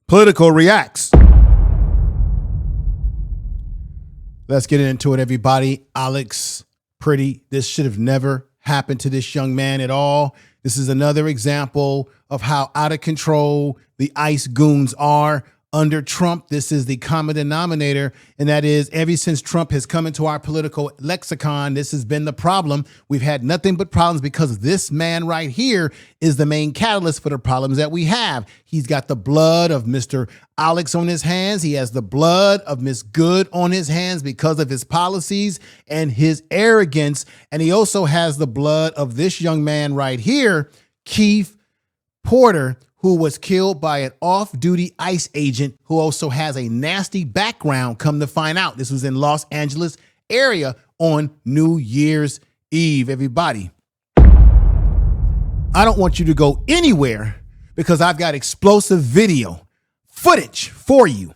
Political reacts. Let's get into it, everybody. Alex Pretti. This should have never happened to this young man at all. This is another example of how out of control the ICE goons are under Trump. This is the common denominator, and that is ever since Trump has come into our political lexicon, this has been the problem. We've had nothing but problems because this man right here is the main catalyst for the problems that we have. He's got the blood of Mr. Alex on his hands. He has the blood of Miss Good on his hands because of his policies and his arrogance. And he also has the blood of this young man right here, Keith Porter, who was killed by an off-duty ICE agent who also has a nasty background, come to find out. This was in Los Angeles area on New Year's Eve, everybody. I don't want you to go anywhere because I've got explosive video footage for you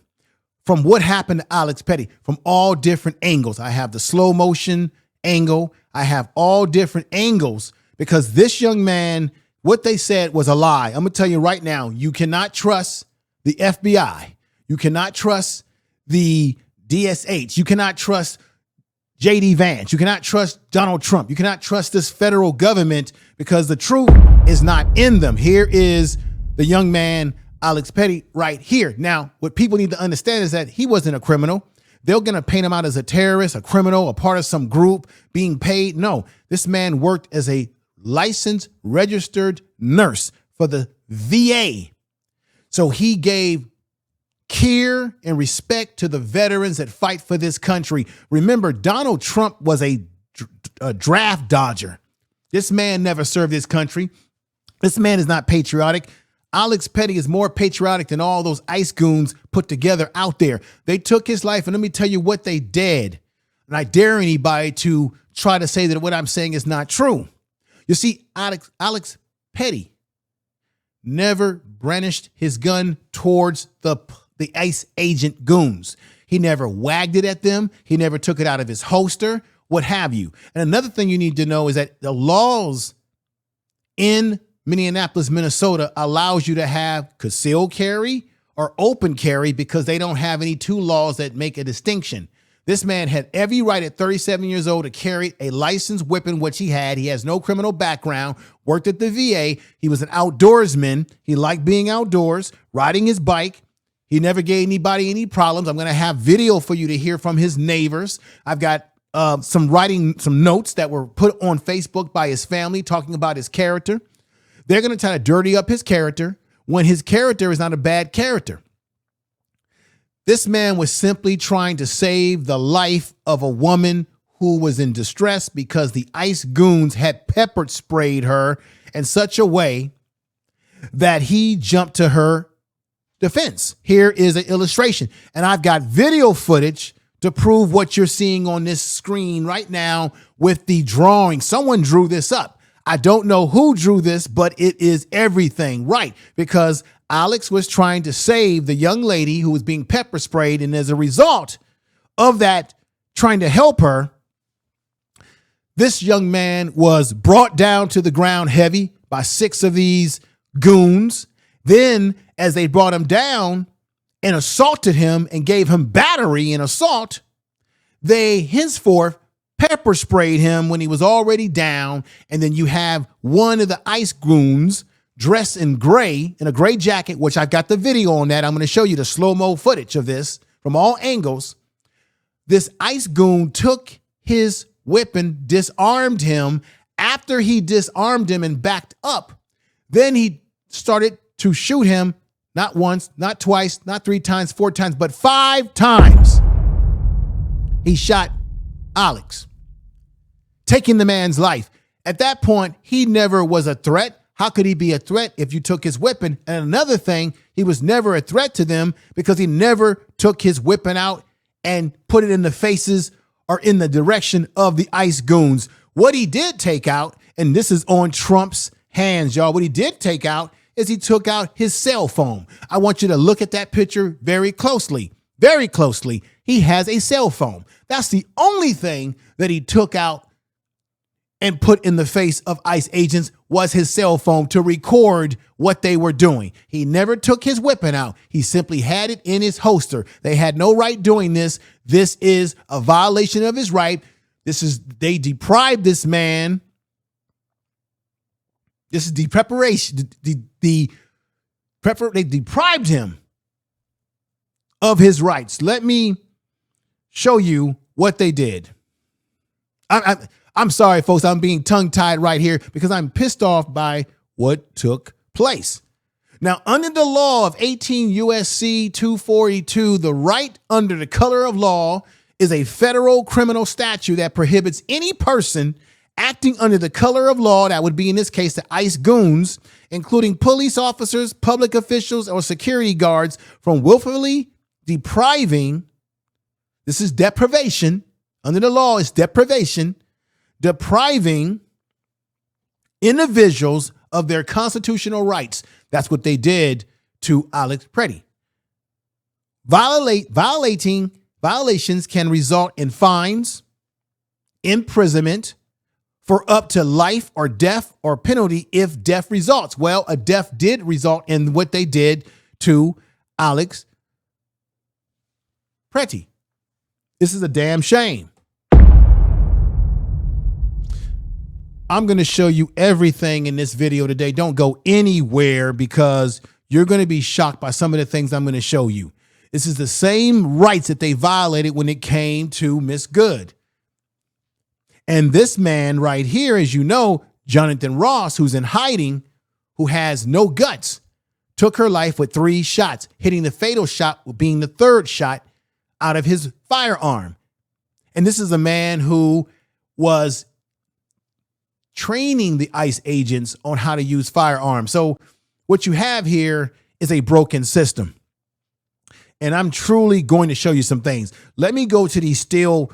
from what happened to Alex Pretti from all different angles. I have the slow motion angle. I have all different angles because this young man, what they said was a lie. I'm going to tell you right now, you cannot trust the FBI. You cannot trust the DSH. You cannot trust J.D. Vance. You cannot trust Donald Trump. You cannot trust this federal government because the truth is not in them. Here is the young man, Alex Pretti, right here. Now, what people need to understand is that he wasn't a criminal. They're going to paint him out as a terrorist, a criminal, a part of some group being paid. No, this man worked as a licensed registered nurse for the VA. So he gave care and respect to the veterans that fight for this country. Remember, Donald Trump was a draft dodger. This man never served his country. This man is not patriotic. Alex Pretti is more patriotic than all those ICE goons put together out there. They took his life, and let me tell you what they did. And I dare anybody to try to say that what I'm saying is not true. You see, Alex Pretti never brandished his gun towards the ICE agent goons. He never wagged it at them. He never took it out of his holster, what have you. And another thing you need to know is that the laws in Minneapolis, Minnesota allows you to have concealed carry or open carry because they don't have any two laws that make a distinction. This man had every right at 37 years old to carry a licensed weapon, which he had. He has no criminal background, worked at the VA. He was an outdoorsman. He liked being outdoors, riding his bike. He never gave anybody any problems. I'm going to have video for you to hear from his neighbors. I've got some notes that were put on Facebook by his family talking about his character. They're going to try to dirty up his character when his character is not a bad character. This man was simply trying to save the life of a woman who was in distress because the ICE goons had pepper sprayed her in such a way that he jumped to her defense. Here is an illustration, and I've got video footage to prove what you're seeing on this screen right now with the drawing. Someone drew this up. I don't know who drew this, but it is everything right because Alex was trying to save the young lady who was being pepper sprayed. And as a result of that, trying to help her, this young man was brought down to the ground heavy by 6 of these goons. Then as they brought him down and assaulted him and gave him battery and assault, they henceforth pepper sprayed him when he was already down. And then you have one of the ICE goons dressed in gray, in a gray jacket, which I got the video on that. I'm going to show you the slow-mo footage of this from all angles. This ICE goon took his weapon, disarmed him. After he disarmed him and backed up, then he started to shoot him, not once, not twice, not 3 times, 4 times, but 5 times. He shot Alex, taking the man's life. At that point, he never was a threat. How could he be a threat if you took his weapon? And another thing, he was never a threat to them because he never took his weapon out and put it in the faces or in the direction of the ICE goons. What he did take out, and this is on Trump's hands, y'all, what he did take out is he took out his cell phone. I want you to look at that picture very closely, very closely. He has a cell phone. That's the only thing that he took out and put in the face of ICE agents was his cell phone to record what they were doing. He never took his weapon out. He simply had it in his holster. They had no right doing this. This is a violation of his right. They deprived this man. This is they deprived him of his rights. Let me show you what they did. I'm sorry, folks. I'm being tongue-tied right here because I'm pissed off by what took place. Now, under the law of 18 U.S.C. 242, the right under the color of law is a federal criminal statute that prohibits any person acting under the color of law, that would be in this case the ICE goons, including police officers, public officials, or security guards, from willfully depriving, this is deprivation, under the law is deprivation, depriving individuals of their constitutional rights. That's what they did to Alex Pretti. Violations can result in fines, imprisonment for up to life or death, or penalty if death results. Well, a death did result in what they did to Alex Pretti. This is a damn shame. I'm going to show you everything in this video today. Don't go anywhere because you're going to be shocked by some of the things I'm going to show you. This is the same rights that they violated when it came to Miss Good. And this man right here, as you know, Jonathan Ross, who's in hiding, who has no guts, took her life with 3 shots, hitting the fatal shot being the 3rd shot out of his firearm. And this is a man who was training the ICE agents on how to use firearms. So what you have here is a broken system. And I'm truly going to show you some things. Let me go to these still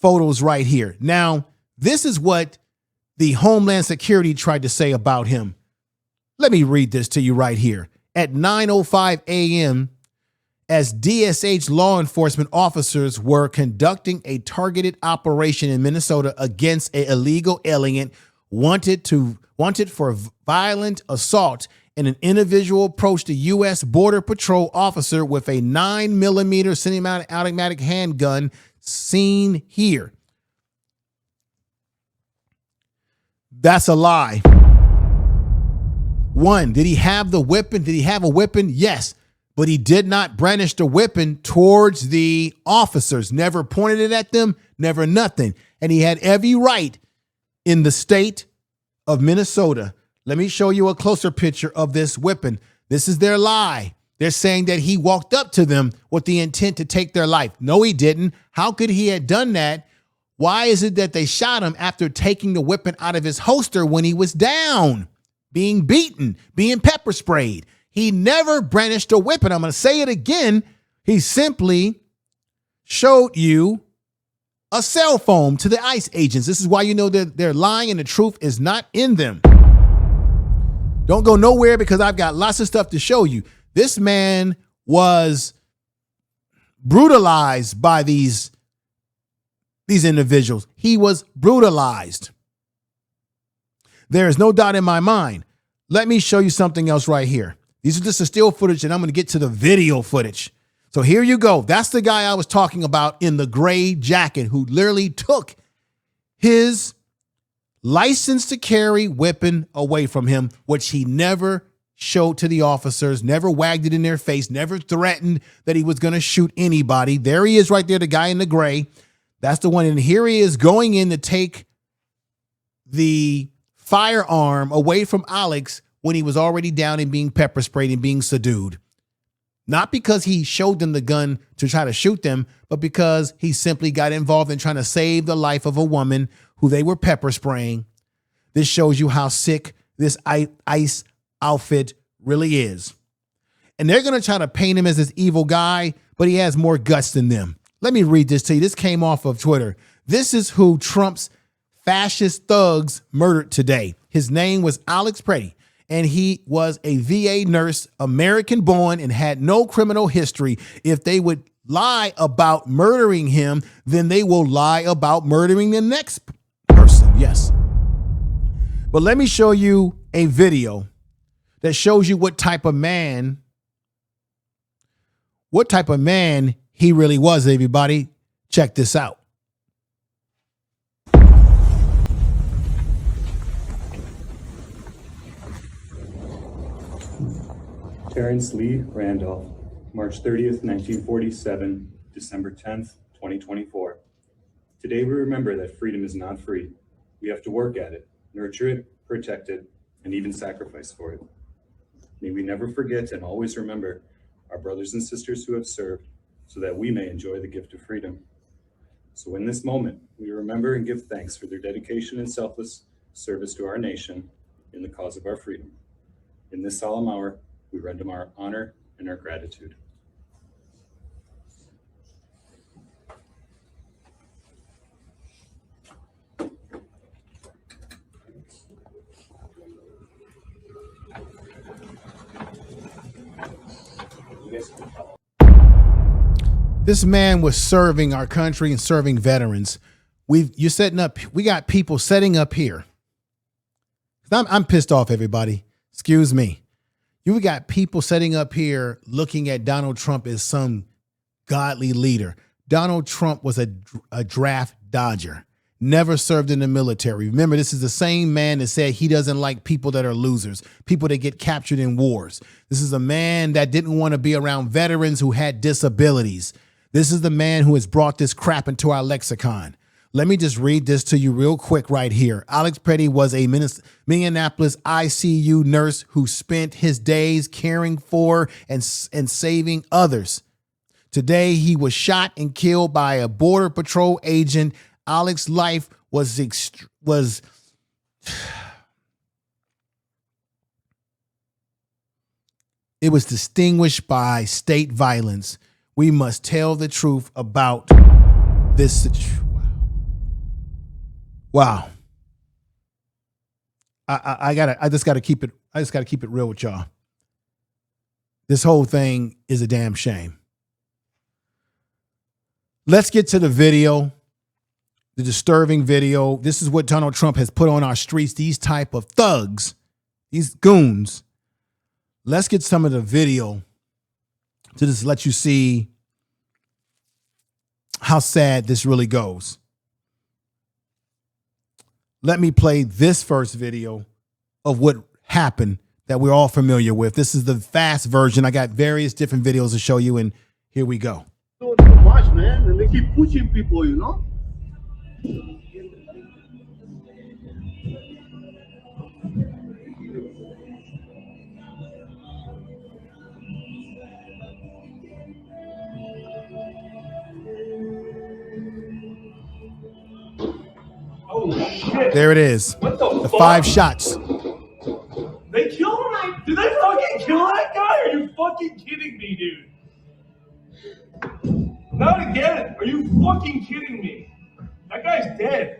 photos right here. Now, this is what the Homeland Security tried to say about him. Let me read this to you right here. At 9:05 a.m., as DSH law enforcement officers were conducting a targeted operation in Minnesota against an illegal alien wanted for violent assault, and an individual approached a U.S. Border Patrol officer with a 9mm semi-automatic handgun seen here. That's a lie. 1, did he have the weapon? Did he have a weapon? Yes, but he did not brandish the weapon towards the officers, never pointed it at them, never nothing. And he had every right in the state of Minnesota. Let me show you a closer picture of this weapon. This is their lie. They're saying that he walked up to them with the intent to take their life. No, he didn't. How could he have done that? Why is it that they shot him after taking the weapon out of his holster when he was down, being beaten, being pepper sprayed? He never brandished a weapon. I'm going to say it again. He simply showed you a cell phone to the ICE agents. This is why you know that they're lying and the truth is not in them. Don't go nowhere because I've got lots of stuff to show you. This man was brutalized by these individuals. He was brutalized. There is no doubt in my mind. Let me show you something else right here. These are just the still footage, and I'm going to get to the video footage. So here you go. That's the guy I was talking about in the gray jacket who literally took his license to carry weapon away from him, which he never showed to the officers, never wagged it in their face, never threatened that he was going to shoot anybody. There he is right there, the guy in the gray. That's the one. And here he is going in to take the firearm away from Alex when he was already down and being pepper sprayed and being subdued. Not because he showed them the gun to try to shoot them, but because he simply got involved in trying to save the life of a woman who they were pepper spraying. This shows you how sick this ICE outfit really is. And they're going to try to paint him as this evil guy, but he has more guts than them. Let me read this to you. This came off of Twitter. This is who Trump's fascist thugs murdered today. His name was Alex Pretti, and he was a VA nurse, American born, and had no criminal history. If they would lie about murdering him, then they will lie about murdering the next person. Yes. But let me show you a video that shows you what type of man he really was, everybody. Check this out. Terrence Lee Randolph, March 30th, 1947, December 10th, 2024. Today we remember that freedom is not free. We have to work at it, nurture it, protect it, and even sacrifice for it. May we never forget and always remember our brothers and sisters who have served so that we may enjoy the gift of freedom. So in this moment, we remember and give thanks for their dedication and selfless service to our nation in the cause of our freedom. In this solemn hour, we render them our honor and our gratitude. This man was serving our country and serving veterans. We got people setting up here. I'm pissed off, everybody. Excuse me. You got people setting up here looking at Donald Trump as some godly leader. Donald Trump was a draft dodger, never served in the military. Remember, this is the same man that said he doesn't like people that are losers, people that get captured in wars. This is a man that didn't want to be around veterans who had disabilities. This is the man who has brought this crap into our lexicon. Let me just read this to you real quick right here. Alex Pretti was a Minneapolis ICU nurse who spent his days caring for and saving others. Today, he was shot and killed by a Border Patrol agent. Alex's life was distinguished by state violence. We must tell the truth about this situation. Wow. I just gotta keep it real with y'all. This whole thing is a damn shame. Let's get to the video, the disturbing video. This is what Donald Trump has put on our streets, these type of thugs, these goons. Let's get some of the video to just let you see how sad this really goes. Let me play this first video of what happened that we're all familiar with. This is the fast version. I got various different videos to show you, and here we go. Too much, man, and they keep pushing people, you know? There it is. What the fuck? 5 shots. They killed him? Did they fucking kill that guy? Are you fucking kidding me, dude? Not again. Are you fucking kidding me? That guy's dead.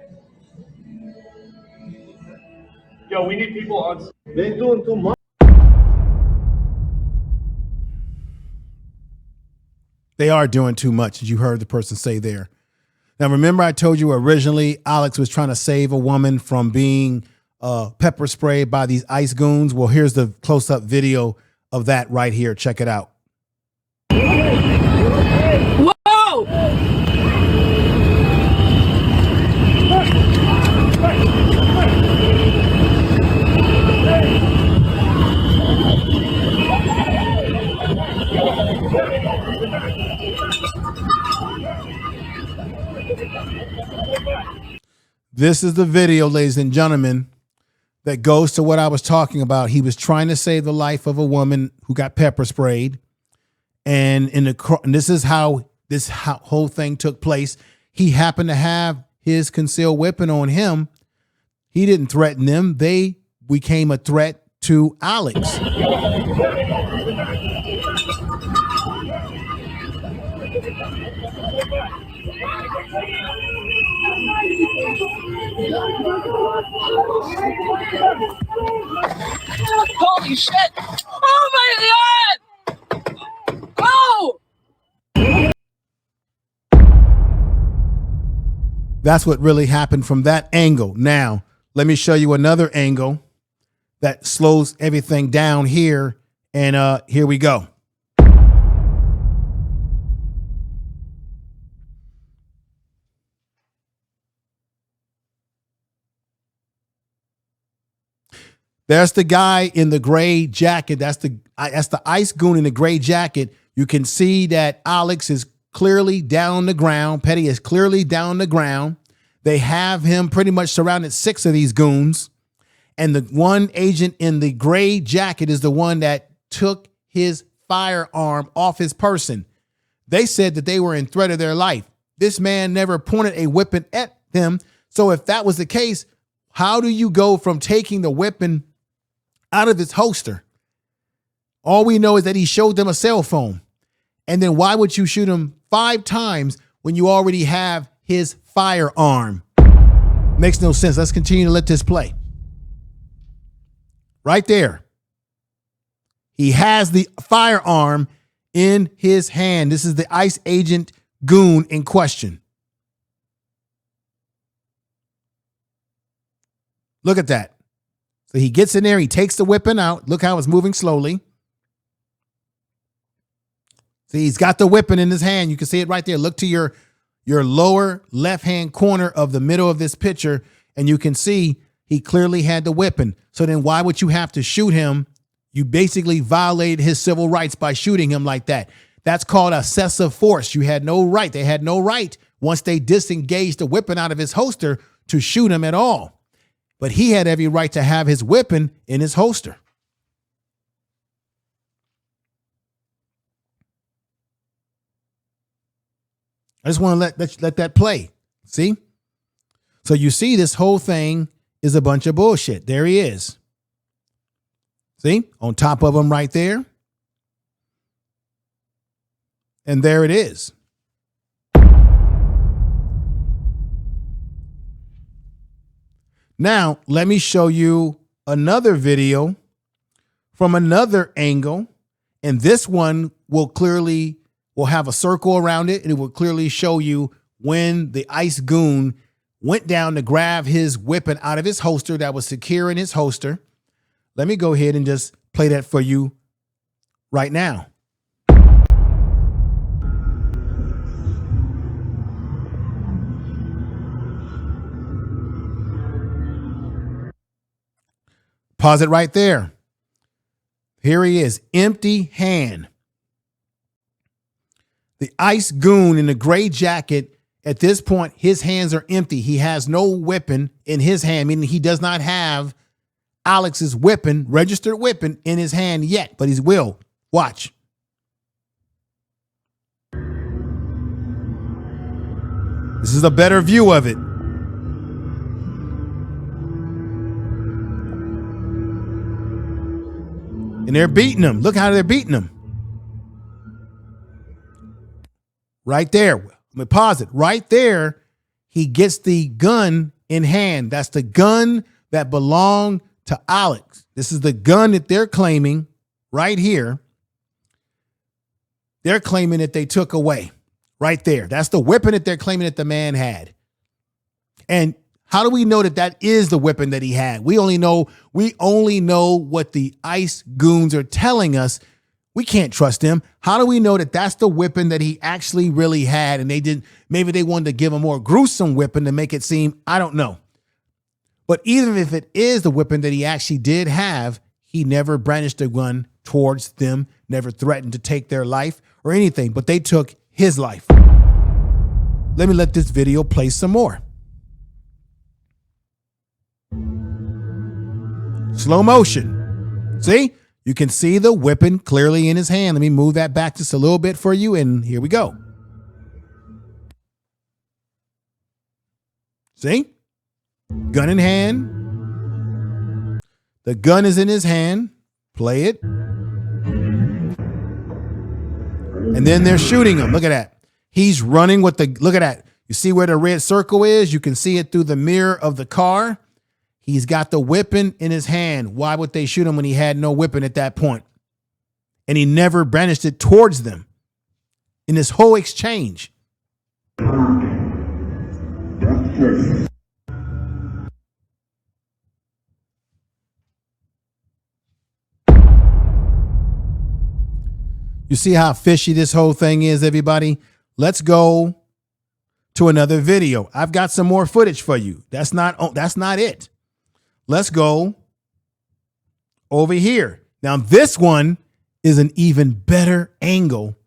Yo, we need people on. They're doing too much. They are doing too much, as you heard the person say there. Now, remember I told you originally Alex was trying to save a woman from being pepper sprayed by these ICE goons? Well, here's the close-up video of that right here. Check it out. Whoa! This is the video, ladies and gentlemen, that goes to what I was talking about. He was trying to save the life of a woman who got pepper sprayed. And this is how this whole thing took place. He happened to have his concealed weapon on him. He didn't threaten them. They became a threat to Alex. Holy shit! Oh my god! Oh! That's what really happened from that angle. Now, let me show you another angle that slows everything down here. And here we go. There's the guy in the gray jacket. That's the ice goon in the gray jacket. You can see that Alex is clearly down on the ground. Pretti is clearly down on the ground. They have him pretty much surrounded, 6 of these goons. And the one agent in the gray jacket is the one that took his firearm off his person. They said that they were in threat of their life. This man never pointed a weapon at them. So if that was the case, how do you go from taking the weapon out of his holster? All we know is that he showed them a cell phone. And then why would you shoot him 5 times when you already have his firearm? Makes no sense. Let's continue to let this play. Right there. He has the firearm in his hand. This is the ICE agent goon in question. Look at that. So he gets in there, he takes the weapon out. Look how it's moving slowly. See, he's got the weapon in his hand. You can see it right there. Look to your lower left-hand corner of the middle of this picture, and you can see he clearly had the weapon. So then why would you have to shoot him? You basically violated his civil rights by shooting him like that. That's called excessive force. You had no right. They had no right, once they disengaged the weapon out of his holster, to shoot him at all. But he had every right to have his weapon in his holster. I just want to let that play. See? So you see this whole thing is a bunch of bullshit. There he is. See? On top of him right there. And there it is. Now, let me show you another video from another angle. And this one will have a circle around it, and it will clearly show you when the ICE goon went down to grab his weapon out of his holster that was secure in his holster. Let me go ahead and just play that for you right now. Pause it right there. Here he is, empty hand. The ICE goon in the gray jacket, at this point, his hands are empty. He has no weapon in his hand, meaning he does not have Alex's weapon, registered weapon, in his hand yet, but he will. Watch. This is a better view of it. And they're beating him. Look how they're beating him. Right there. Let me pause it. Right there, he gets the gun in hand. That's the gun that belonged to Alex. This is the gun that they're claiming right here. They're claiming that they took away right there. That's the weapon that they're claiming that the man had. And how do we know that that is the weapon that he had? We only know what the ICE goons are telling us. We can't trust them. How do we know that that's the weapon that he actually really had? And maybe they wanted to give a more gruesome weapon to make it seem, I don't know. But even if it is the weapon that he actually did have, he never brandished a gun towards them, never threatened to take their life or anything, but they took his life. Let me let this video play some more. Slow motion. See? You can see the weapon clearly in his hand. Let me move that back just a little bit for you, and here we go. See? Gun in hand. The gun is in his hand. Play it. And then they're shooting him. Look at that. He's running with look at that. You see where the red circle is? You can see it through the mirror of the car. He's got the weapon in his hand. Why would they shoot him when he had no weapon at that point? And he never brandished it towards them in this whole exchange. You see how fishy this whole thing is, everybody? Let's go to another video. I've got some more footage for you. That's not it. Let's go over here. Now, this one is an even better angle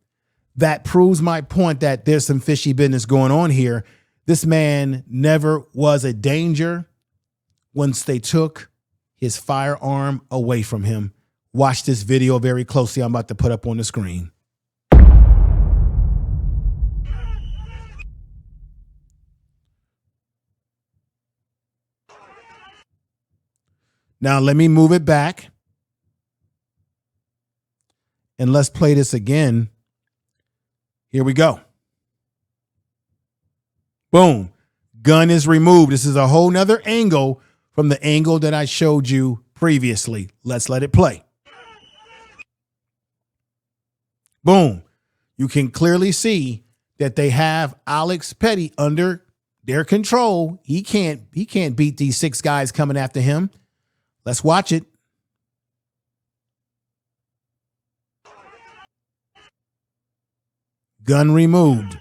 that proves my point that there's some fishy business going on here. This man never was a danger once they took his firearm away from him. Watch this video very closely. I'm about to put up on the screen. Now, let me move it back. And let's play this again. Here we go. Boom. Gun is removed. This is a whole nother angle from the angle that I showed you previously. Let's let it play. Boom. You can clearly see that they have Alex Pretti under their control. He can't beat these 6 guys coming after him. Let's watch it. Gun removed.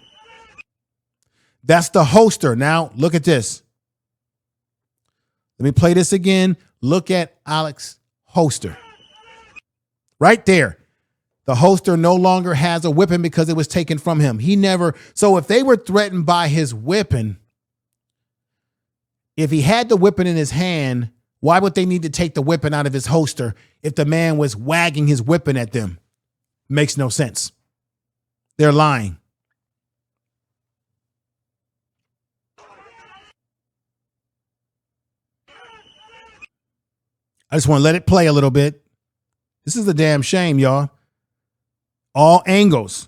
That's the holster. Now, look at this. Let me play this again. Look at Alex's holster. Right there. The holster no longer has a weapon because it was taken from him. So if they were threatened by his weapon, if he had the weapon in his hand, why would they need to take the weapon out of his holster if the man was wagging his weapon at them? Makes no sense. They're lying. I just want to let it play a little bit. This is a damn shame, y'all. All angles.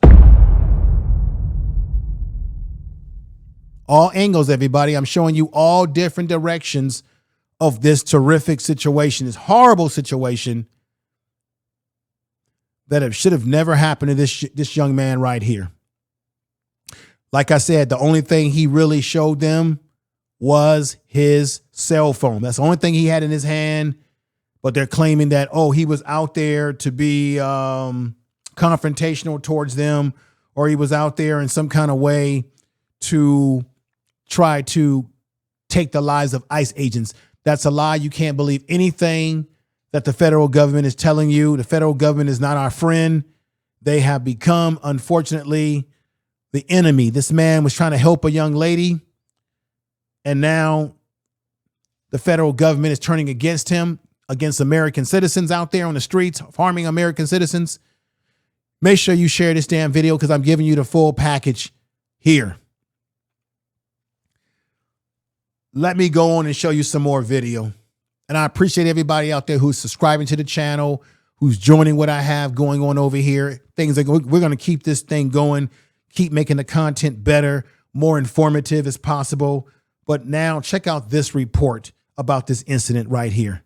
All angles, everybody. I'm showing you all different directions of this terrific situation, this horrible situation that should have never happened to this young man right here. Like I said, the only thing he really showed them was his cell phone. That's the only thing he had in his hand. But they're claiming that, oh, he was out there to be confrontational towards them, or he was out there in some kind of way to try to take the lives of ICE agents. That's a lie. You can't believe anything that the federal government is telling you. The federal government is not our friend. They have become, unfortunately, the enemy. This man was trying to help a young lady, and now the federal government is turning against him, against American citizens out there on the streets, harming American citizens. Make sure you share this damn video because I'm giving you the full package here. Let me go on and show you some more video. And I appreciate everybody out there who's subscribing to the channel, who's joining what I have going on over here. We're going to keep this thing going, keep making the content better, more informative as possible. But now check out this report about this incident right here.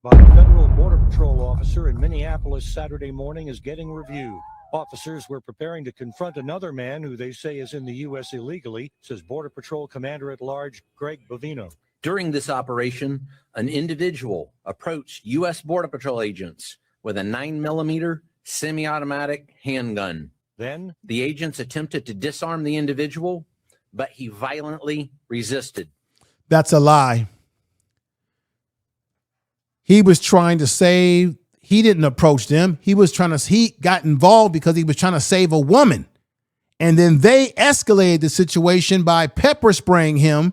By a federal border patrol officer in Minneapolis Saturday morning is getting reviewed. Officers were preparing to confront another man who they say is in the U.S. illegally, says Border Patrol Commander-at-Large Greg Bovino. During this operation, an individual approached U.S. Border Patrol agents with a 9mm semi-automatic handgun. Then, the agents attempted to disarm the individual, but he violently resisted. That's a lie. He was trying to save. He didn't approach them. He got involved because he was trying to save a woman. And then they escalated the situation by pepper spraying him,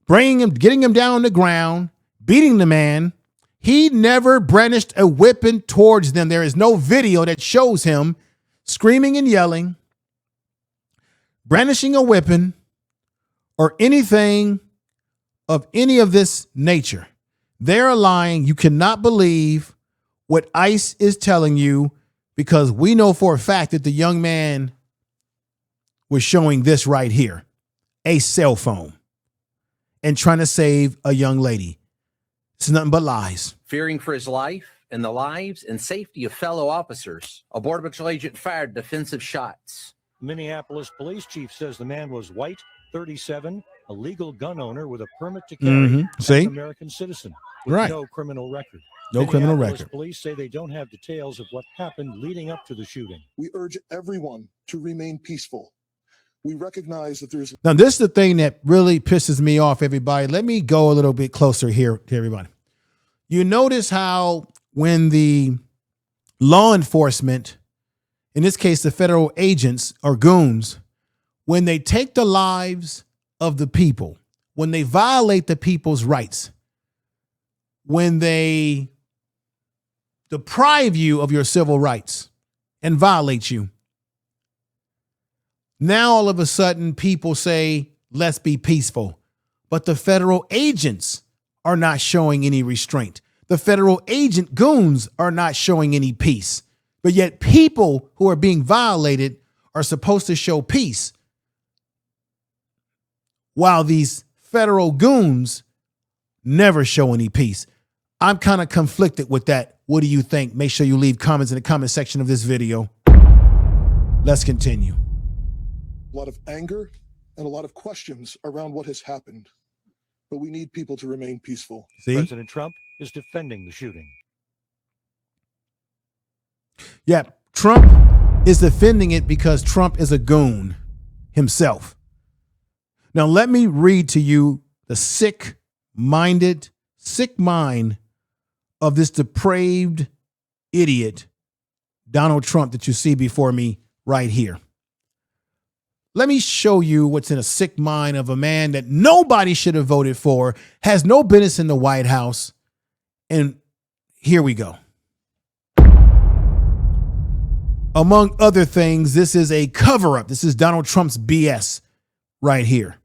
getting him down on the ground, beating the man. He never brandished a weapon towards them. There is no video that shows him screaming and yelling, brandishing a weapon, or anything of any of this nature. They're lying. You cannot believe what ICE is telling you because we know for a fact that the young man was showing this right here, a cell phone, and trying to save a young lady. It's nothing but lies. Fearing for his life and the lives and safety of fellow officers, a Border Patrol agent fired defensive shots. Minneapolis police chief says the man was white, 37, a legal gun owner with a permit to carry, See? an American citizen with right. no criminal record. No criminal Minneapolis record. Police say they don't have details of what happened leading up to the shooting. We urge everyone to remain peaceful. We recognize that there's... Now, this is the thing that really pisses me off, everybody. Let me go a little bit closer here to everybody. You notice how when the law enforcement, in this case, the federal agents or goons, when they take the lives of the people, when they violate the people's rights, when they deprive you of your civil rights and violate you, now all of a sudden people say, let's be peaceful. But the federal agents are not showing any restraint. The federal agent goons are not showing any peace. But yet people who are being violated are supposed to show peace, while these federal goons never show any peace. I'm kind of conflicted with that. What do you think? Make sure you leave comments in the comment section of this video. Let's continue. A lot of anger and a lot of questions around what has happened, but we need people to remain peaceful. See? President Trump is defending the shooting. Yeah, Trump is defending it because Trump is a goon himself. Now, let me read to you the sick mind of this depraved idiot, Donald Trump, that you see before me right here. Let me show you what's in a sick mind of a man that nobody should have voted for, has no business in the White House. And here we go. Among other things, this is a cover-up. This is Donald Trump's BS right here.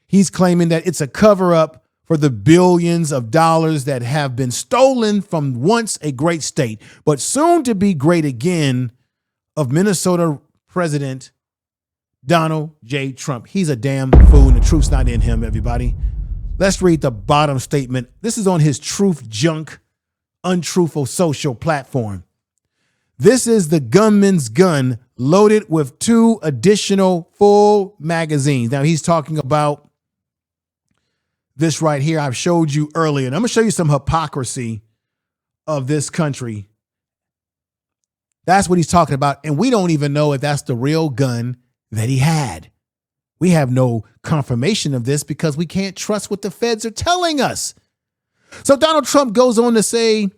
He's claiming that it's a cover-up for the billions of dollars that have been stolen from once a great state, but soon to be great again, of Minnesota President Donald J. Trump. He's a damn fool, and the truth's not in him, everybody. Let's read the bottom statement. This is on his Truth Junk, untruthful social platform. This is the gunman's gun loaded with 2 additional full magazines. Now, he's talking about this right here. I've showed you earlier, and I'm going to show you some hypocrisy of this country. That's what he's talking about. And we don't even know if that's the real gun that he had. We have no confirmation of this because we can't trust what the feds are telling us. So Donald Trump goes on to say,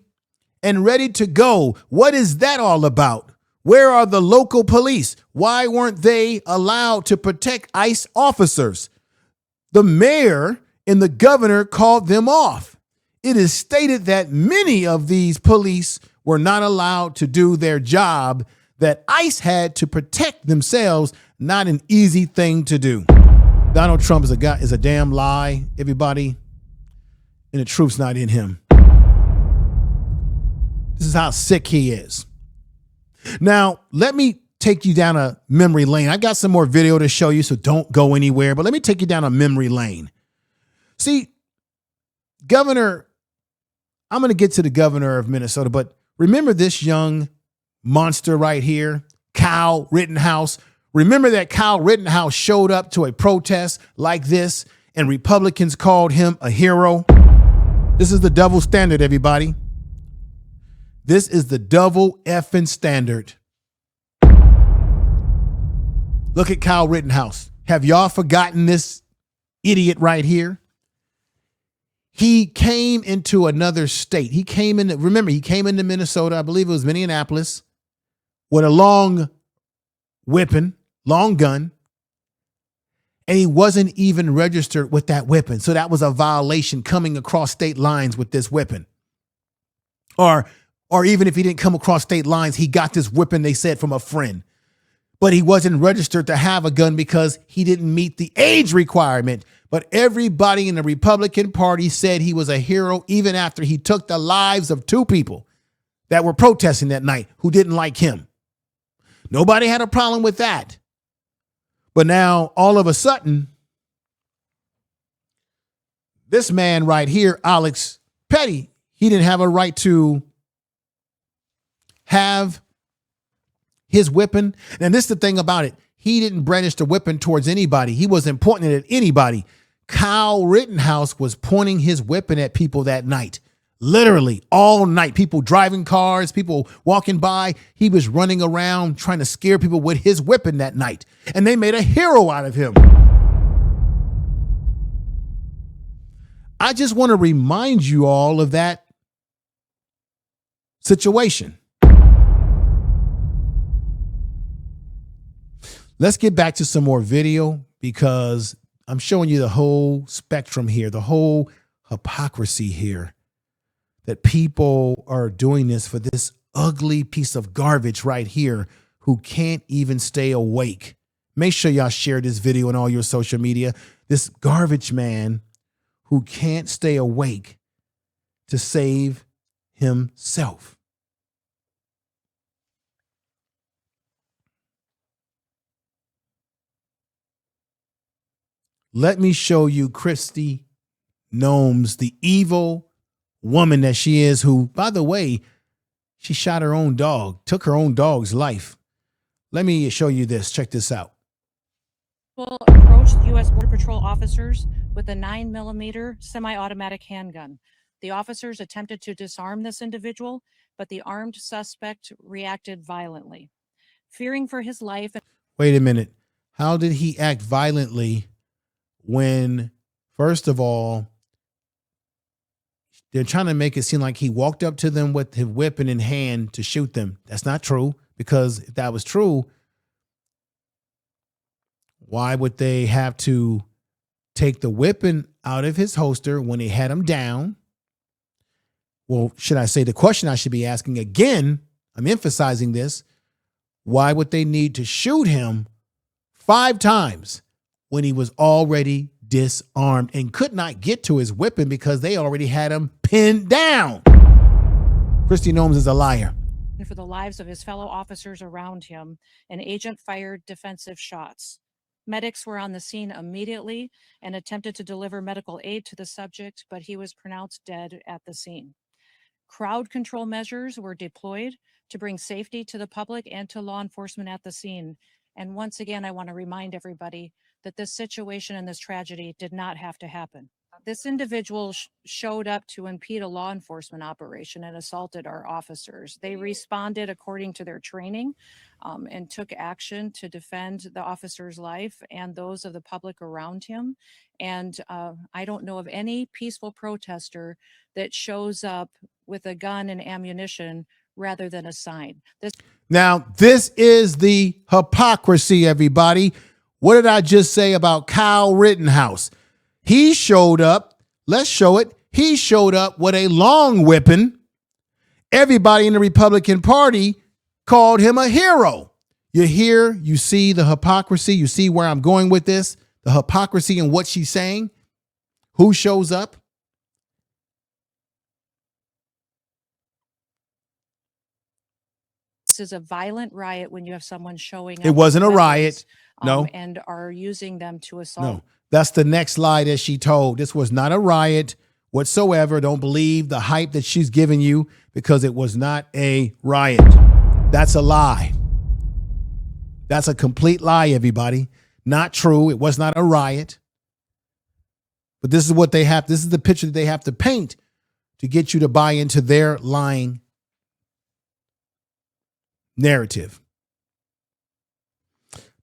and ready to go. What is that all about? Where are the local police? Why weren't they allowed to protect ICE officers? The mayor and the governor called them off. It is stated that many of these police were not allowed to do their job, that ICE had to protect themselves. Not an easy thing to do. Donald Trump is a damn lie, everybody, and the truth's not in him. This is how sick he is. Now, let me take you down a memory lane. I got some more video to show you, so don't go anywhere, but let me take you down a memory lane. See, I'm going to get to the governor of Minnesota, but remember this young monster right here, Kyle Rittenhouse. Remember that Kyle Rittenhouse showed up to a protest like this and Republicans called him a hero? This is the double standard, everybody. This is the double effing standard. Look at Kyle Rittenhouse. Have y'all forgotten this idiot right here? He came into another state. He came into Minnesota, I believe it was Minneapolis, with a long gun, and he wasn't even registered with that weapon. So that was a violation, coming across state lines with this weapon. Or even if he didn't come across state lines, he got this weapon, they said, from a friend. But he wasn't registered to have a gun because he didn't meet the age requirement. But everybody in the Republican Party said he was a hero, even after he took the lives of 2 people that were protesting that night who didn't like him. Nobody had a problem with that. But now, all of a sudden, this man right here, Alex Pretti, he didn't have a right to have his weapon. And this is the thing about it. He didn't brandish the weapon towards anybody. He wasn't pointing it at anybody. Kyle Rittenhouse was pointing his weapon at people that night, Literally all night, people driving cars, people walking by. He was running around trying to scare people with his weapon that night. And they made a hero out of him. I just want to remind you all of that situation. Let's get back to some more video because I'm showing you the whole spectrum here, the whole hypocrisy here, that people are doing this for this ugly piece of garbage right here who can't even stay awake. Make sure y'all share this video on all your social media. This garbage man who can't stay awake to save himself. Let me show you Kristi Noem, the evil woman that she is, who, by the way, she shot her own dog, took her own dog's life. Let me show you this. Check this out. Approached U.S. Border Patrol officers with a 9mm semi-automatic handgun. The officers attempted to disarm this individual, but the armed suspect reacted violently. Fearing for his life. Wait a minute. How did he act violently when, first of all, they're trying to make it seem like he walked up to them with his weapon in hand to shoot them? That's not true, because if that was true, why would they have to take the weapon out of his holster when he had him down? Well, should I say the question I should be asking again, I'm emphasizing this, why would they need to shoot him 5 times when he was already disarmed and could not get to his weapon because they already had him pinned down? Kristi Noem is a liar. For the lives of his fellow officers around him, an agent fired defensive shots. Medics were on the scene immediately and attempted to deliver medical aid to the subject, but he was pronounced dead at the scene. Crowd control measures were deployed to bring safety to the public and to law enforcement at the scene. And once again, I want to remind everybody that this situation and this tragedy did not have to happen. This individual showed up to impede a law enforcement operation and assaulted our officers. They responded according to their training and took action to defend the officer's life and those of the public around him. And I don't know of any peaceful protester that shows up with a gun and ammunition rather than a sign. Now, this is the hypocrisy, everybody. What did I just say about Kyle Rittenhouse? He showed up. Let's show it. He showed up with a long weapon. Everybody in the Republican Party called him a hero. You hear, you see the hypocrisy. You see where I'm going with this, the hypocrisy in what she's saying. Who shows up? This is a violent riot when you have someone showing up. It wasn't a riot. No. And are using them to assault. No, that's the next lie that she told. This was not a riot whatsoever. Don't believe the hype that she's giving you, because it was not a riot. That's a lie. That's a complete lie, everybody. Not true. It was not a riot. But this is what they have. This is the picture that they have to paint to get you to buy into their lying narrative.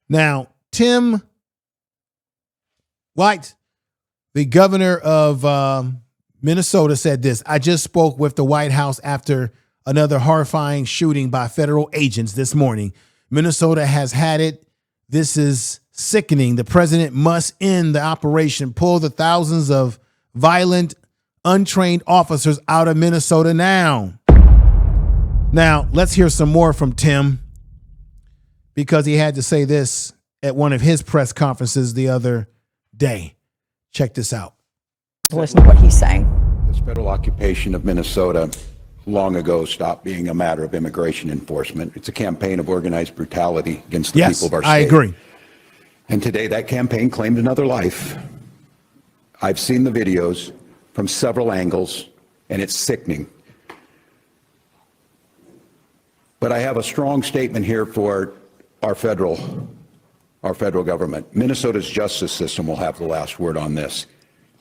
Now, Tim White, the governor of Minnesota, said this: I just spoke with the White House after another horrifying shooting by federal agents this morning. Minnesota has had it. This is sickening. The president must end the operation, pull the thousands of violent, untrained officers out of Minnesota now. Now, let's hear some more from Tim, because he had to say this at one of his press conferences the other day. Check this out. Listen to what he's saying. This federal occupation of Minnesota long ago stopped being a matter of immigration enforcement. It's a campaign of organized brutality against the people of our state. I agree. And today that campaign claimed another life. I've seen the videos from several angles, and it's sickening. But I have a strong statement here for our federal government. Minnesota's justice system will have the last word on this.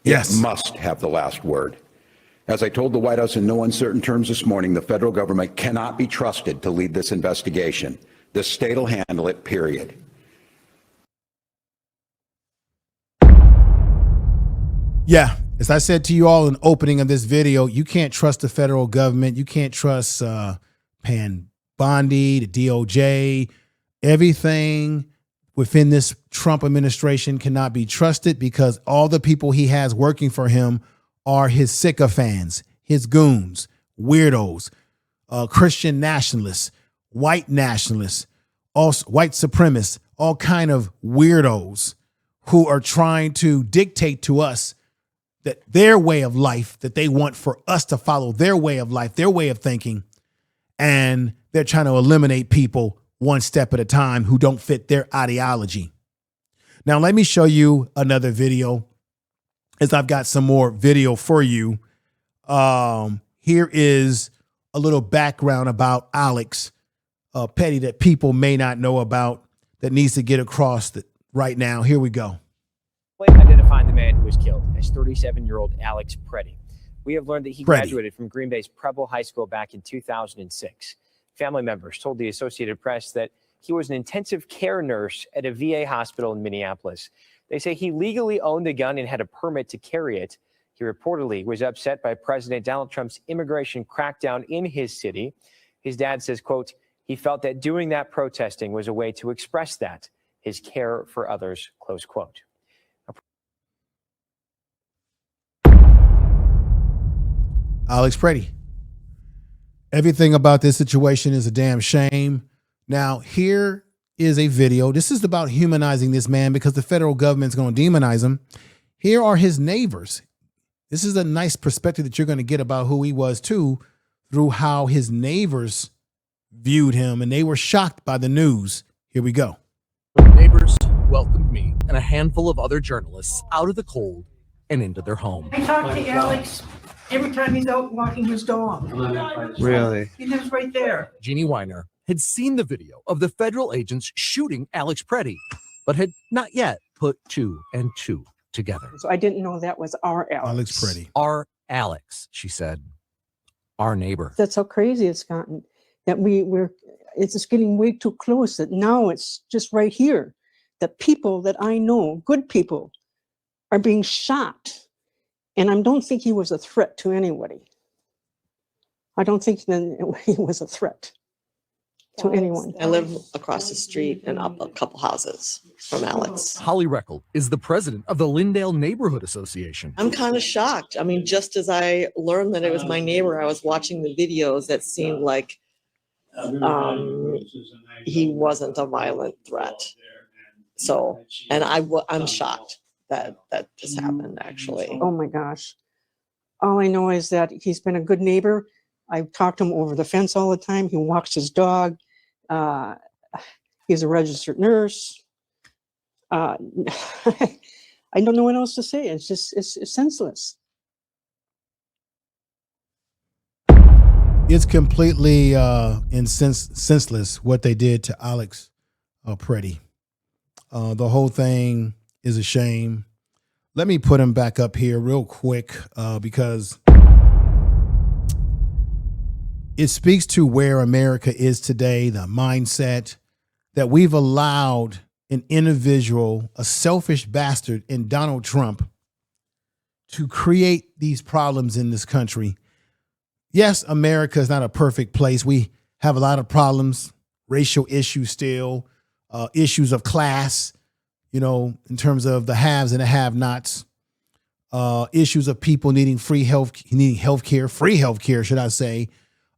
Yes. It must have the last word. As I told the White House in no uncertain terms this morning, the federal government cannot be trusted to lead this investigation. The state will handle it, period. Yeah, as I said to you all in the opening of this video, you can't trust the federal government. You can't trust Pan Bondi, the DOJ. Everything within this Trump administration cannot be trusted because all the people he has working for him are his sycophants, his goons, weirdos, Christian nationalists, white nationalists, also white supremacists, all kind of weirdos who are trying to dictate to us that their way of life, that they want for us to follow their way of life, their way of thinking, and they're trying to eliminate people one step at a time who don't fit their ideology. Now, let me show you another video as I've got some more video for you. Here is a little background about Alex Pretti that people may not know about that needs to get across right now. Here we go. Identifying the man who was killed as 37-year-old Alex Pretti. We have learned that he graduated from Green Bay's Preble High School back in 2006. Family members told the Associated Press that he was an intensive care nurse at a VA hospital in Minneapolis. They say he legally owned a gun and had a permit to carry it. He reportedly was upset by President Donald Trump's immigration crackdown in his city. His dad says, quote, he felt that doing that protesting was a way to express that, his care for others, close quote. Alex Pretti. Everything about this situation is a damn shame. Now, here is a video. This is about humanizing this man because the federal government's going to demonize him. Here are his neighbors. This is a nice perspective that you're going to get about who he was too, through how his neighbors viewed him, and they were shocked by the news. Here we go. Neighbors welcomed me and a handful of other journalists out of the cold and into their home. I talk to Alex every time he's out walking his dog. Really? He lives right there. Jeannie Weiner had seen the video of the federal agents shooting Alex Pretti, but had not yet put two and two together. So I didn't know that was our Alex. Alex Pretti. Our Alex, she said. Our neighbor. That's how crazy it's gotten. That it's just getting way too close. That now it's just right here. The people that I know, good people, are being shot. And I don't think he was a threat to anybody. I don't think that he was a threat to anyone. I live across the street and up a couple houses from Alex. Holly Reckel is the president of the Lindale Neighborhood Association. I'm kind of shocked. I mean, just as I learned that it was my neighbor, I was watching the videos that seemed like he wasn't a violent threat. So, and I'm shocked that this happened, actually. Oh my gosh. All I know is that he's been a good neighbor. I talk to him over the fence all the time. He walks his dog. He's a registered nurse. I don't know what else to say. It's just, it's senseless. It's completely senseless what they did to Alex Pretti. The whole thing is a shame. Let me put him back up here real quick because it speaks to where America is today, the mindset that we've allowed an individual, a selfish bastard in Donald Trump, to create these problems in this country. Yes, America is not a perfect place. We have a lot of problems, racial issues still, issues of class, you know, in terms of the haves and the have-nots, issues of people needing free healthcare, should I say,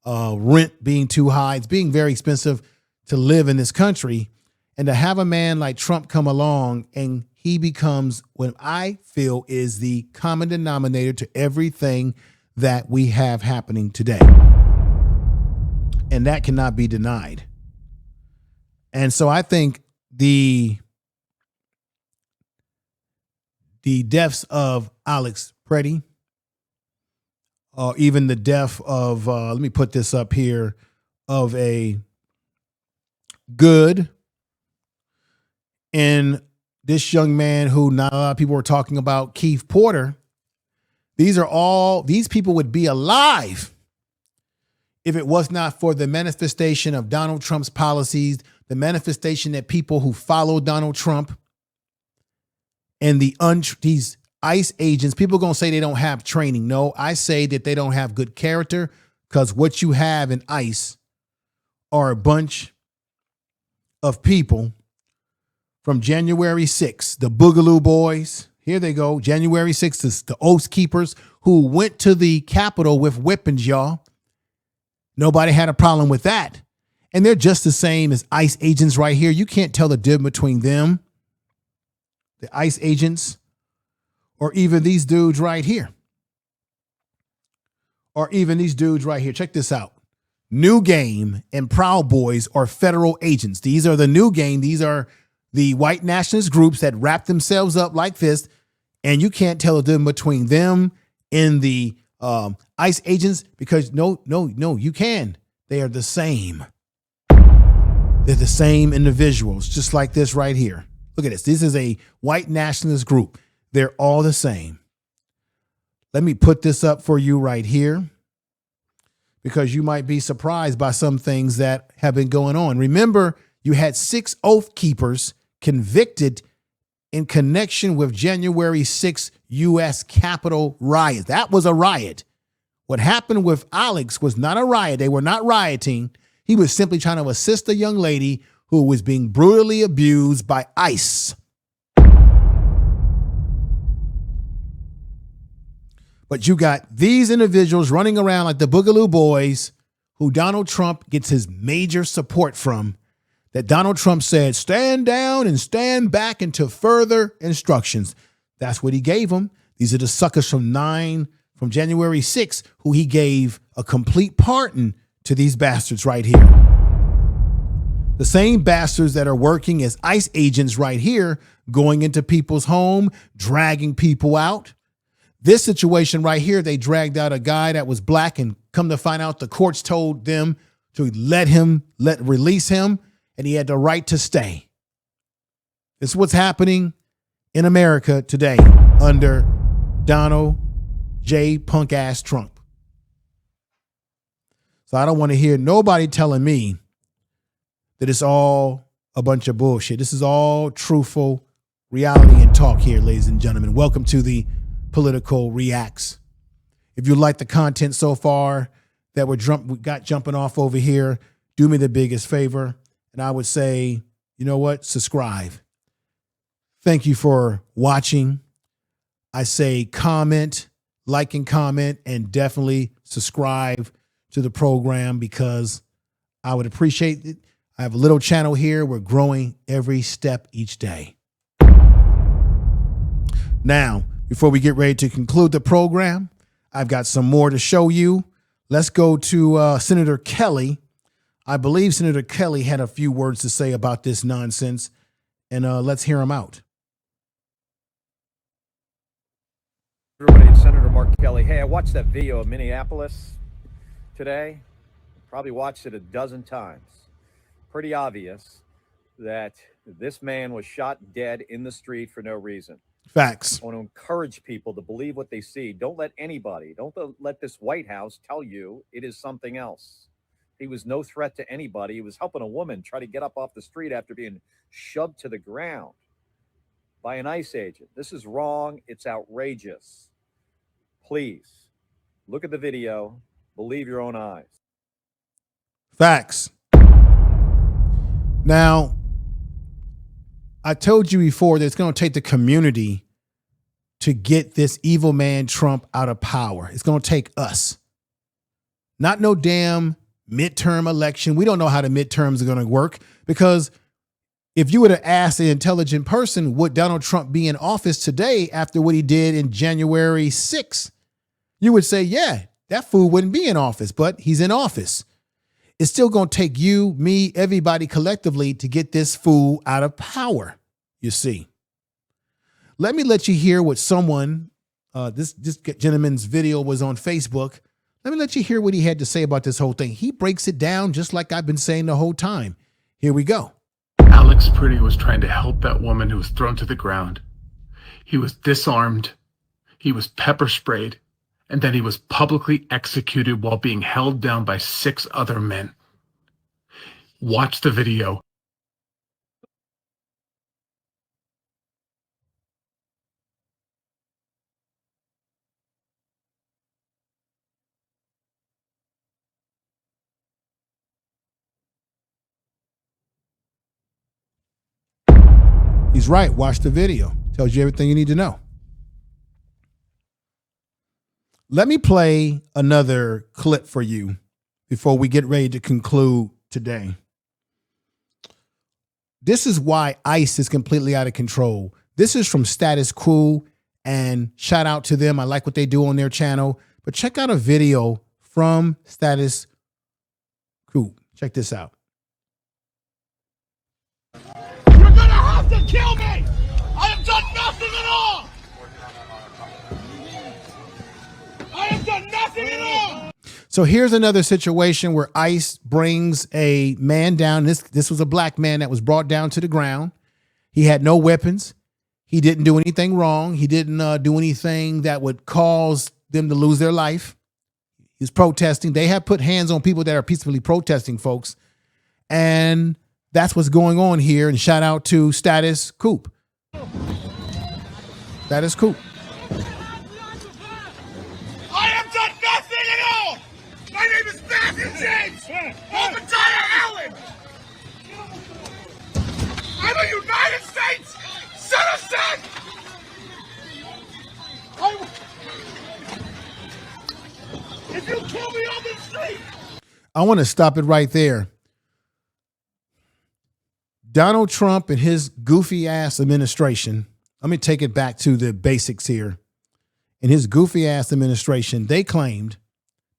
rent being too high. It's being very expensive to live in this country. And to have a man like Trump come along and he becomes what I feel is the common denominator to everything that we have happening today. And that cannot be denied. And so I think the deaths of Alex Pretti, or even the death of, let me put this up here, of a good in this young man who not a lot of people were talking about, Keith Porter, These people would be alive if it was not for the manifestation of Donald Trump's policies, the manifestation that people who follow Donald Trump and these ICE agents, people are going to say they don't have training. No, I say that they don't have good character, because what you have in ICE are a bunch of people from January 6th, the Boogaloo Boys. Here they go. January 6th is the Oath Keepers who went to the Capitol with weapons, y'all. Nobody had a problem with that. And they're just the same as ICE agents right here. You can't tell the difference between them, the ICE agents, or even these dudes right here. Check this out. New Game and Proud Boys are federal agents. These are the New Game. These are the white nationalist groups that wrap themselves up like this. And you can't tell the difference between them and the ICE agents, because no, you can. They are the same. They're the same individuals, just like this right here. Look at this. This is a white nationalist group. They're all the same. Let me put this up for you right here, because you might be surprised by some things that have been going on. Remember, you had 6 Oath Keepers convicted in connection with January 6th U.S. Capitol riot. That was a riot. What happened with Alex was not a riot. They were not rioting. He was simply trying to assist a young lady who was being brutally abused by ICE. But you got these individuals running around like the Boogaloo Boys, who Donald Trump gets his major support from, that Donald Trump said, stand down and stand back until further instructions. That's what he gave them. These are the suckers from January 6th, who he gave a complete pardon to these bastards right here. The same bastards that are working as ICE agents right here, going into people's home, dragging people out. This situation right here, they dragged out a guy that was black, and come to find out the courts told them to release him, and he had the right to stay. This is what's happening in America today under Donald J. punk ass Trump. So I don't want to hear nobody telling me that it's all a bunch of bullshit. This is all truthful reality and talk here, ladies and gentlemen. Welcome to the Political Reacts. If you like the content so far that we got jumping off over here, do me the biggest favor, and I would say, you know what? Subscribe. Thank you for watching. I say comment, like and comment, and definitely subscribe to the program, because I would appreciate it. I have a little channel here. We're growing every step each day. Now, before we get ready to conclude the program, I've got some more to show you. Let's go to Senator Kelly. I believe Senator Kelly had a few words to say about this nonsense, and let's hear him out. Everybody, it's Senator Mark Kelly. Hey, I watched that video of Minneapolis today. Probably watched it a dozen times. Pretty obvious that this man was shot dead in the street for no reason. Facts. I want to encourage people to believe what they see. Don't let this White House tell you it is something else. He was no threat to anybody. He was helping a woman try to get up off the street after being shoved to the ground by an ICE agent. This is wrong. It's outrageous. Please look at the video. Believe your own eyes. Facts. Now, I told you before that it's going to take the community to get this evil man Trump out of power. It's going to take us. Not no damn midterm election. We don't know how the midterms are going to work, because if you would have asked an intelligent person, would Donald Trump be in office today after what he did in January 6th? You would say, yeah, that fool wouldn't be in office, but he's in office. It's still going to take you, me, everybody collectively to get this fool out of power, you see. Let me let you hear what someone, this gentleman's video was on Facebook. Let me let you hear what he had to say about this whole thing. He breaks it down just like I've been saying the whole time. Here we go. Alex Pretti was trying to help that woman who was thrown to the ground. He was disarmed. He was pepper sprayed. and then he was publicly executed while being held down by 6 other men. Watch the video. He's right. Watch the video. Tells you everything you need to know. Let me play another clip for you before we get ready to conclude today. This is why ICE is completely out of control. This is from Status Quo, and shout out to them. I like what they do on their channel. But check out a video from Status Quo. Check this out. You're gonna have to kill me! I have done nothing at all! I have done nothing at all! So here's another situation where ICE brings a man down. This was a black man that was brought down to the ground. He had no weapons. He didn't do anything wrong. He didn't do anything that would cause them to lose their life. He was protesting. They have put hands on people that are peacefully protesting, folks. And that's what's going on here. And shout out to Status Quo. Status Quo. I have done nothing at all! My name is Matthew James! Obadiah Allen! I'm a United States citizen! If you kill me on the street! I want to stop it right there. Donald Trump and his goofy ass administration, let me take it back to the basics here. In his goofy ass administration, they claimed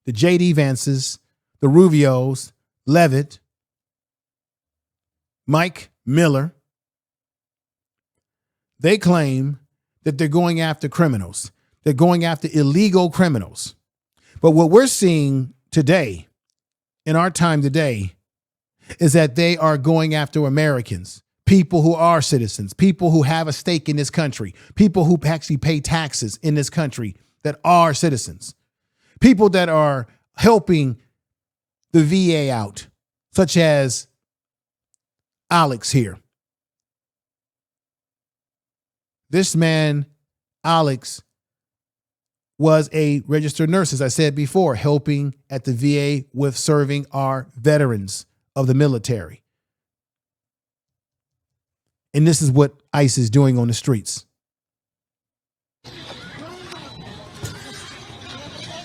the J.D. Vances, the Rubios, Levitt, Mike Miller, they claim that they're going after criminals. They're going after illegal criminals. But what we're seeing today, in our time today, is that they are going after Americans, people who are citizens, people who have a stake in this country, people who actually pay taxes in this country that are citizens, people that are helping the VA out, such as Alex here. This man, Alex, was a registered nurse, as I said before, helping at the VA with serving our veterans of the military. And this is what ICE is doing on the streets.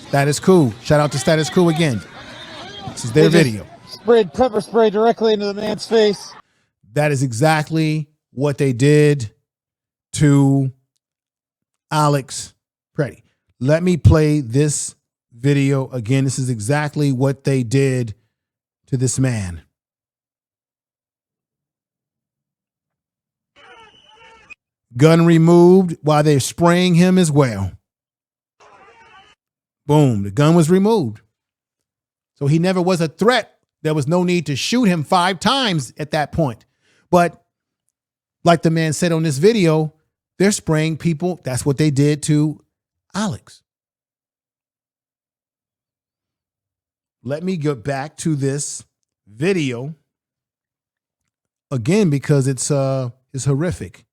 Status Quo. Shout out to Status Quo again. This is their video. Sprayed pepper spray directly into the man's face. That is exactly what they did to Alex Pretti. Let me play this video again. This is exactly what they did to this man. Gun removed while they're spraying him as well. Boom, the gun was removed. So he never was a threat. There was no need to shoot him 5 times at that point. But like the man said on this video, they're spraying people. That's what they did to Alex. Let me get back to this video again because it's horrific.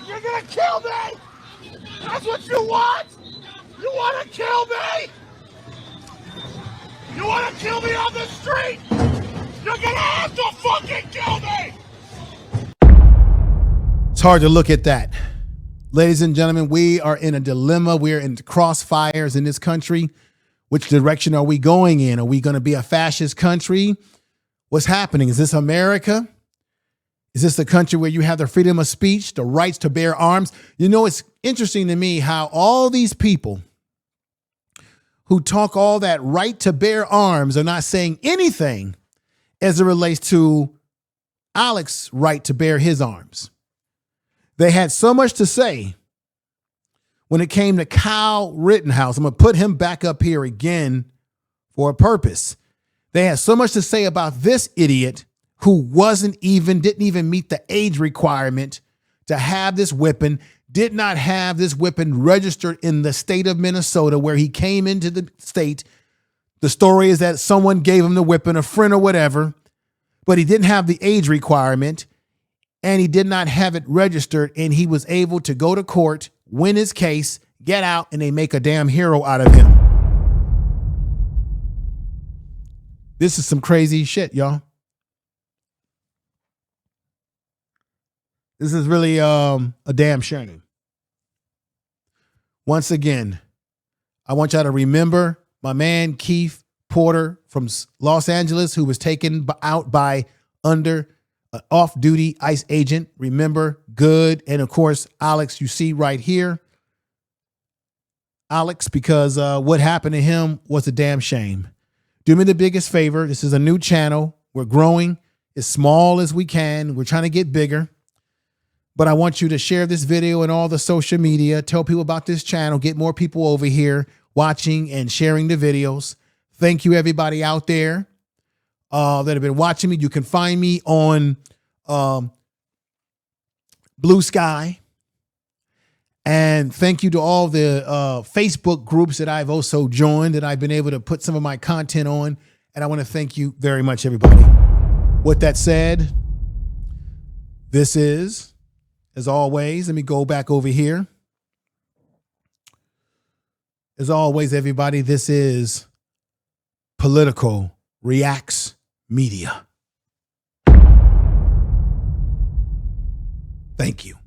You're gonna kill me! That's what you want? You want to kill me? You want to kill me on the street? You're gonna have to fucking kill me! It's hard to look at that. Ladies and gentlemen, we are in a dilemma. We're in crossfires in this country. Which direction are we going in? Are we going to be a fascist country? What's happening? Is this America? Is this the country where you have the freedom of speech, the rights to bear arms? You know, it's interesting to me how all these people who talk all that right to bear arms are not saying anything as it relates to Alex's right to bear his arms. They had so much to say when it came to Kyle Rittenhouse. I'm going to put him back up here again for a purpose. They had so much to say about this idiot who didn't even meet the age requirement to have this weapon, did not have this weapon registered in the state of Minnesota where he came into the state. The story is that someone gave him the weapon, a friend or whatever, but he didn't have the age requirement and he did not have it registered, and he was able to go to court, win his case, get out, and they make a damn hero out of him. This is some crazy shit, y'all. This is really a damn shame. Once again, I want y'all to remember my man Keith Porter from Los Angeles, who was taken out by under an off-duty ICE agent. Remember, good. And of course, Alex, you see right here. Alex, because what happened to him was a damn shame. Do me the biggest favor. This is a new channel. We're growing as small as we can. We're trying to get bigger. But I want you to share this video in all the social media. Tell people about this channel. Get more people over here watching and sharing the videos. Thank you, everybody out there that have been watching me. You can find me on Blue Sky. And thank you to all the Facebook groups that I've also joined, that I've been able to put some of my content on. And I want to thank you very much, everybody. With that said, this is, as always, let me go back over here. As always, everybody, this is Political Reacts Media. Thank you.